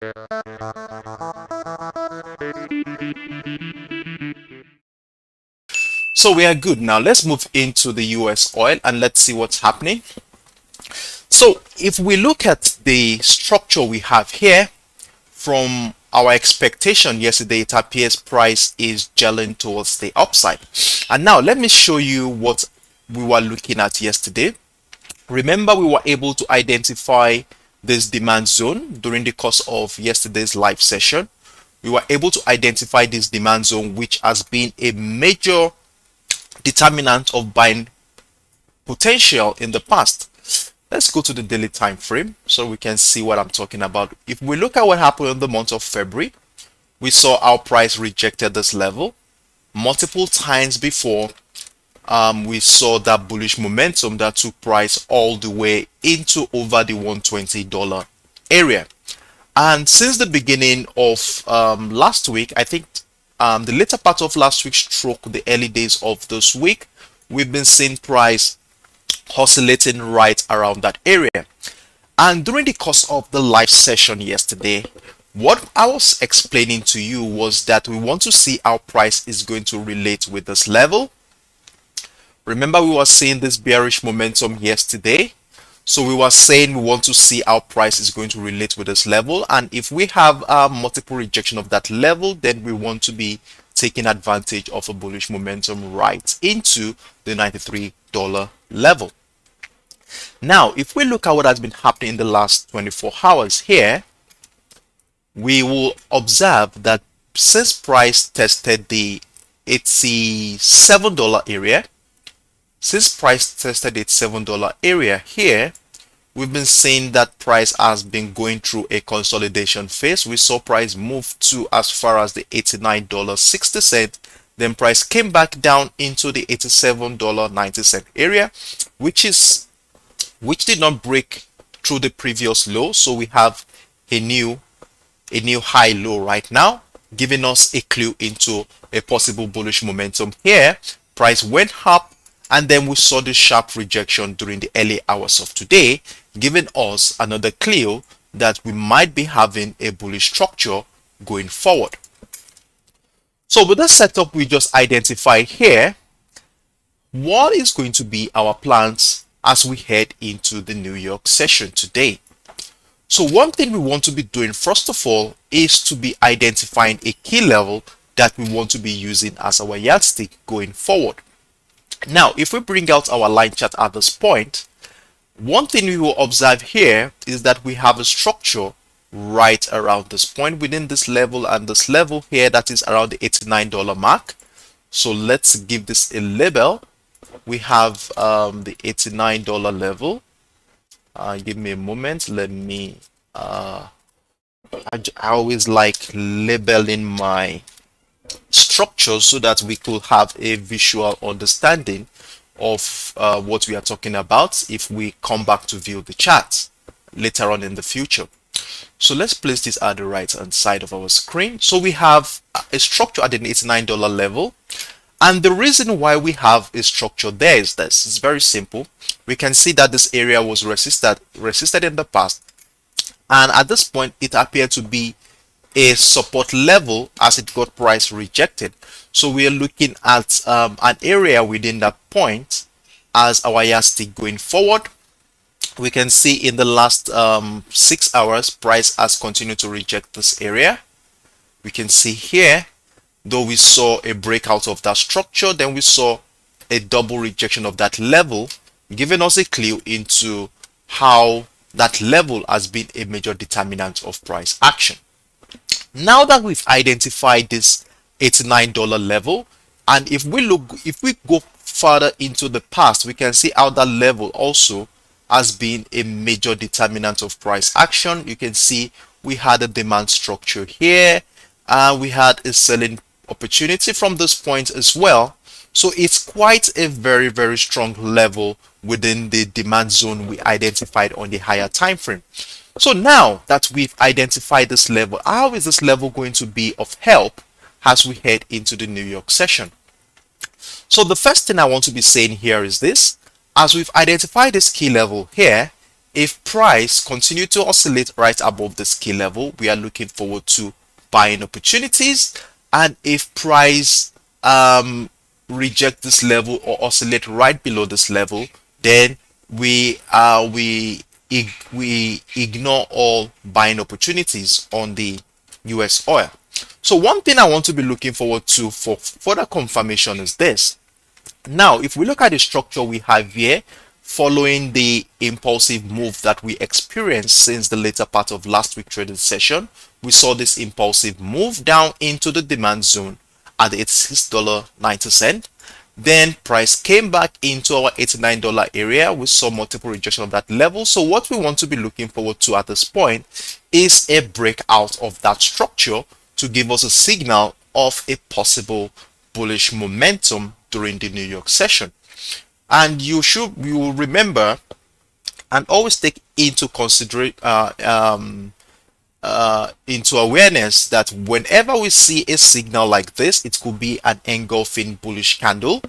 So we are good. Now let's move into the US oil and let's see what's happening. So if we look at the structure we have here, from our expectation yesterday, it appears price is gelling towards the upside. And now let me show you what we were looking at yesterday. Remember, we were able to identify this demand zone during the course of yesterday's live session. We were able to identify this demand zone, which has been a major determinant of buying potential in the past. Let's go to the daily time frame so we can see what I'm talking about. If we look at what happened in the month of February, we saw our price rejected this level multiple times before. We saw that bullish momentum that took price all the way into over the $120 area. And since the beginning of last week, I think the later part of last week stroke the early days of this week, we've been seeing price oscillating right around that area. And during the course of the live session yesterday, what I was explaining to you was that we want to see how price is going to relate with this level. Remember, we were seeing this bearish momentum yesterday. So we were saying we want to see how price is going to relate with this level. And if we have multiple rejection of that level, then we want to be taking advantage of a bullish momentum right into the $93 level. Now, if we look at what has been happening in the last 24 hours here, we will observe that since price tested the $87 area, area here, we've been seeing that price has been going through a consolidation phase. We saw price move to as far as the $89.60. Then price came back down into the $87.90 area, which did not break through the previous low. So we have a new high low right now, giving us a clue into a possible bullish momentum here. Price went up, and then we saw the sharp rejection during the early hours of today, giving us another clue that we might be having a bullish structure going forward. So with the setup we just identified here, what is going to be our plans as we head into the New York session today? So one thing we want to be doing first of all is to be identifying a key level that we want to be using as our yardstick going forward. Now, if we bring out our line chart at this point, one thing we will observe here is that we have a structure right around this point within this level and this level here that is around the $89 mark. So let's give this a label. We have the $89 level. Give me a moment. Let me I always like labeling my structure so that we could have a visual understanding of what we are talking about if we come back to view the chart later on in the future. So let's place this at the right hand side of our screen. So we have a structure at the $89 level, and the reason why we have a structure there is this. It's very simple. We can see that this area was resisted in the past, and at this point it appeared to be a support level as it got price rejected. So we are looking at an area within that point as our yardstick going forward. We can see in the last 6 hours price has continued to reject this area. We can see here, though we saw a breakout of that structure, then we saw a double rejection of that level, giving us a clue into how that level has been a major determinant of price action. Now that we've identified this $89 level, and if we go further into the past, we can see how that level also has been a major determinant of price action. You can see we had a demand structure here, and we had a selling opportunity from this point as well. So it's quite a very, very strong level within the demand zone we identified on the higher time frame. So now that we've identified this level, how is this level going to be of help as we head into the New York session? So the first thing I want to be saying here is this: as we've identified this key level here, if price continue to oscillate right above this key level, we are looking forward to buying opportunities. And if price reject this level or oscillate right below this level, then we ignore all buying opportunities on the US oil. So one thing I want to be looking forward to for further confirmation is this. Now, if we look at the structure we have here, following the impulsive move that we experienced since the later part of last week trading session, we saw this impulsive move down into the demand zone at $86.90. Then price came back into our $89 area. We saw multiple rejection of that level. So what we want to be looking forward to at this point is a breakout of that structure to give us a signal of a possible bullish momentum during the New York session. And you will remember and always take into consideration into awareness that whenever we see a signal like this, it could be an engulfing bullish candle.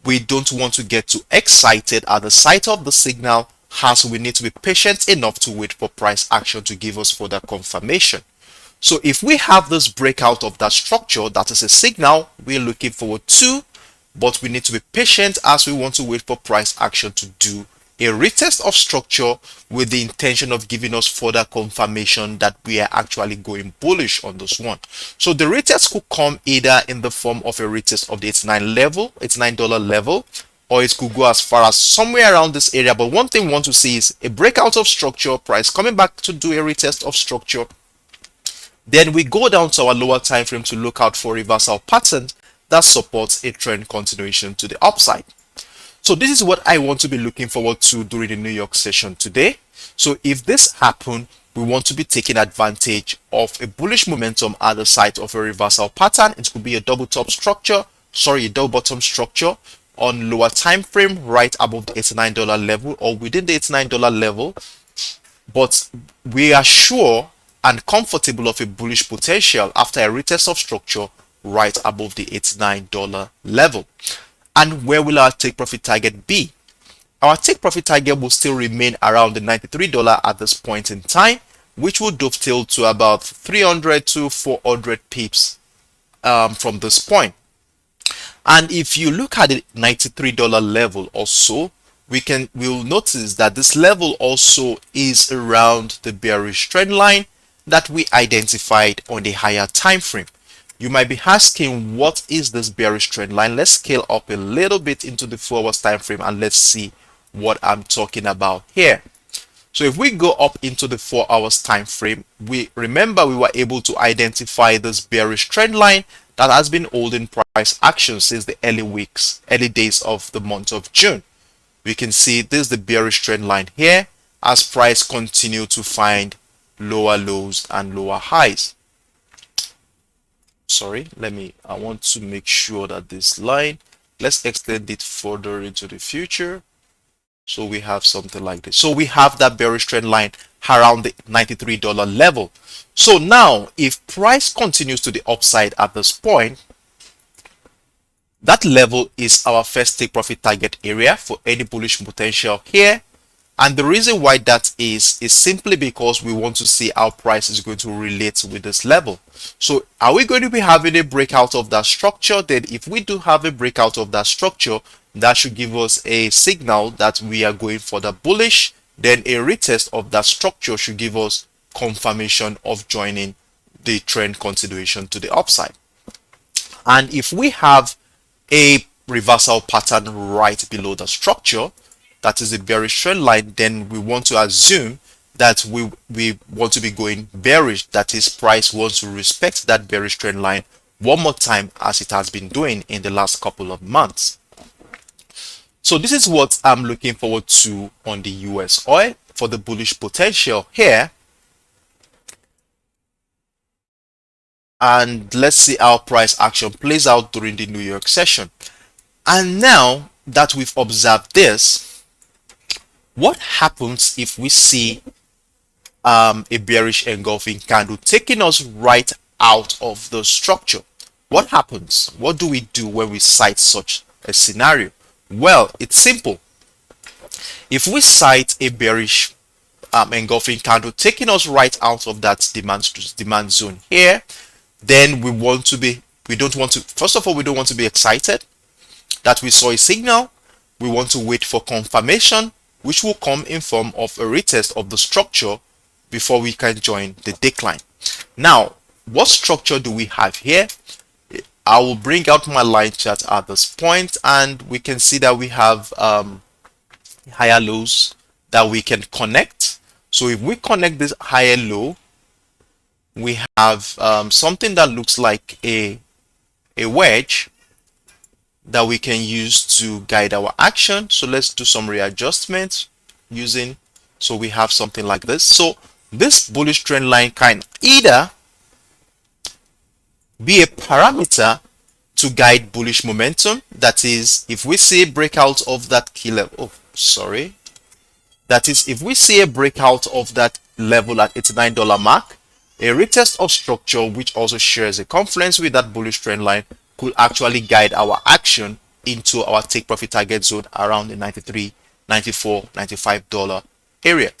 We don't want to get too excited at the sight of the signal, as we need to be patient enough to wait for price action to give us further confirmation. So if we have this breakout of that structure, that is a signal we're looking forward to, but we need to be patient as we want to wait for price action to do a retest of structure with the intention of giving us further confirmation that we are actually going bullish on this one. So the retest could come either in the form of a retest of the $89 level, or it could go as far as somewhere around this area. But one thing we want to see is a breakout of structure, price coming back to do a retest of structure. Then we go down to our lower time frame to look out for reversal pattern that supports a trend continuation to the upside. So this is what I want to be looking forward to during the New York session today. So if this happens, we want to be taking advantage of a bullish momentum at the site of a reversal pattern. It could be a double bottom structure on lower time frame right above the $89 level or within the $89 level. But we are sure and comfortable of a bullish potential after a retest of structure right above the $89 level. And where will our take profit target be? Our take profit target will still remain around the $93 at this point in time, which will dovetail to about 300 to 400 pips from this point. And if you look at the $93 level also, we'll notice that this level also is around the bearish trend line that we identified on the higher time frame. You might be asking, what is this bearish trend line? Let's scale up a little bit into the 4 hours time frame and let's see what I'm talking about here. So if we go up into the 4 hours time frame, we were able to identify this bearish trend line that has been holding price action since the early days of the month of June. We can see this is the bearish trend line here as price continue to find lower lows and lower highs. Sorry, I want to make sure that this line, let's extend it further into the future. So we have something like this. So we have that bearish trend line around the $93 level. So now if price continues to the upside at this point, that level is our first take profit target area for any bullish potential here. And the reason why that is simply because we want to see how price is going to relate with this level. So are we going to be having a breakout of that structure? Then if we do have a breakout of that structure, that should give us a signal that we are going for the bullish. Then a retest of that structure should give us confirmation of joining the trend continuation to the upside. And if we have a reversal pattern right below the structure, that is a bearish trend line, then we want to assume that we want to be going bearish. That is, price wants to respect that bearish trend line one more time as it has been doing in the last couple of months. So this is what I'm looking forward to on the US oil for the bullish potential here. And let's see how price action plays out during the New York session. And now that we've observed this, what happens if we see a bearish engulfing candle taking us right out of the structure? What happens? What do we do when we sight such a scenario? Well, it's simple. If we sight a bearish engulfing candle, taking us right out of that demand zone here. Then we don't want to, first of all, we don't want to be excited that we saw a signal. We want to wait for confirmation, which will come in form of a retest of the structure before we can join the decline. Now, what structure do we have here? I will bring out my line chart at this point, and we can see that we have higher lows that we can connect. So if we connect this higher low, we have something that looks like a wedge that we can use to guide our action. So let's do some readjustments using, so we have something like this. So this bullish trend line can either be a parameter to guide bullish momentum. That is, if we see a breakout of that key level, that is, if we see a breakout of that level at $89 mark, a retest of structure which also shares a confluence with that bullish trend line could actually guide our action into our take profit target zone around the $93, $94, $95 area.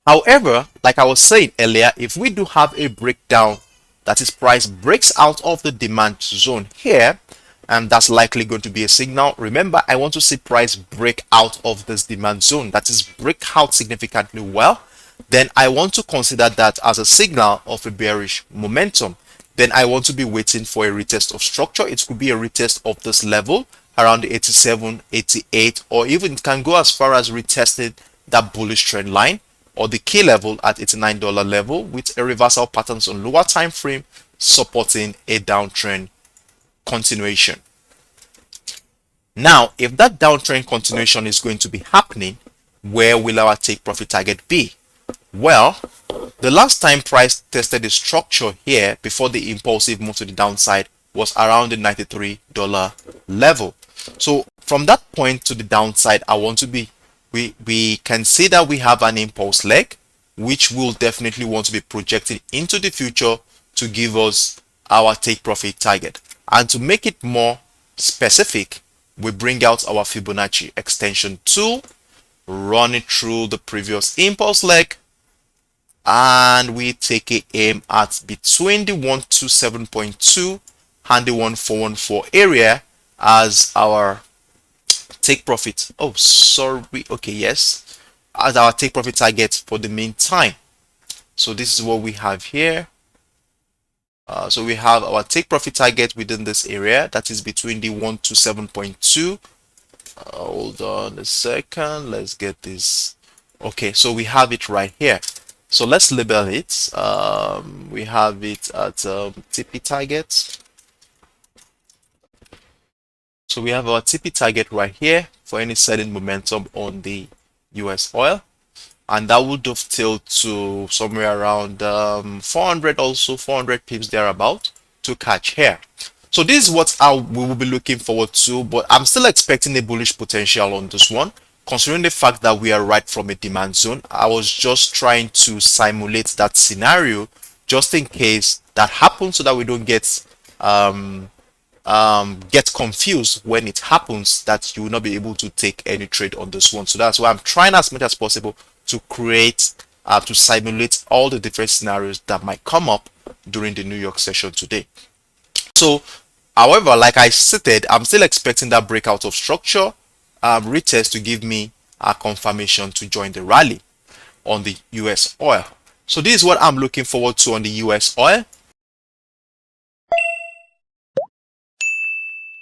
However, like I was saying earlier, if we do have a breakdown, that is, price breaks out of the demand zone here, and that's likely going to be a signal. Remember, I want to see price break out of this demand zone, that is, break out significantly well. Then I want to consider that as a signal of a bearish momentum. Then I want to be waiting for a retest of structure. It could be a retest of this level around the 87, 88, or even it can go as far as retesting that bullish trend line or the key level at $89 level with a reversal patterns on lower time frame supporting a downtrend continuation. Now, if that downtrend continuation is going to be happening, where will our take profit target be? Well, the last time price tested the structure here before the impulsive move to the downside was around the $93 level. So from that point to the downside, I want to be, we can see that we have an impulse leg, which will definitely want to be projected into the future to give us our take profit target. And to make it more specific, we bring out our Fibonacci extension tool, run it through the previous impulse leg, and we take a aim at between the 127.2 and the 1414 area as our take profit. Oh, sorry. Okay, yes, as our take profit target for the meantime. So this is what we have here. So we have our take profit target within this area, that is between the 127.2. Hold on a second. Let's get this. Okay, so we have it right here. So let's label it. We have it at TP target. So we have our TP target right here for any selling momentum on the US oil, and that would dovetail to somewhere around 400, also 400 pips thereabout to catch here. So this is what we will be looking forward to, but I'm still expecting a bullish potential on this one, considering the fact that we are right from a demand zone. I was just trying to simulate that scenario just in case that happens, so that we don't get confused when it happens, that you will not be able to take any trade on this one. So that's why I'm trying as much as possible to create to simulate all the different scenarios that might come up during the New York session today. So however, like I stated, I'm still expecting that breakout of structure retest to give me a confirmation to join the rally on the US oil. So this is what I'm looking forward to on the US oil.